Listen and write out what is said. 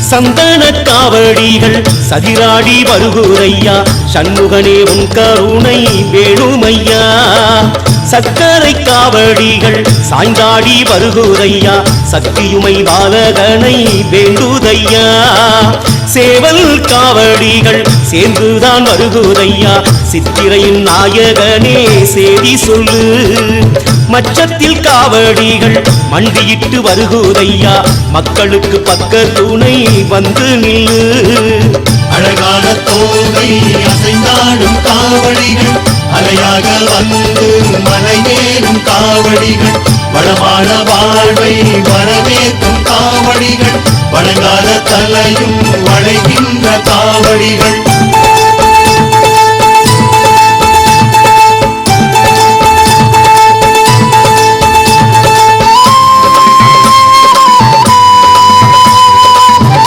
சந்தன காவடிகள் சதிராடி வருகுதையா, சண்முகனே உன் கருணை வேணுமையா. சக்கரை காவடிகள் சாய்ந்தாடி வருகுதையா, சக்தியுமை பாலகனை வேண்டுதையா. சேவல் காவடிகள் சேர்ந்துதான் வருகுதையா, சித்திரையின் நாயகனே சேதி சொல்லு. மச்சத்தில் காவடிகள் மண்டியிட்டு வருகுதையா, மக்களுக்கு பக்க துணை வந்து நில்லு. அழகான தோகை அசைந்தாடும் காவடிகள், அலையாக வந்து மலை மேலும் காவடிகள், வளமான வாழ்வை வரவேற்கும் காவடிகள், வணங்காத தலையும் வளைகின்ற காவடிகள்.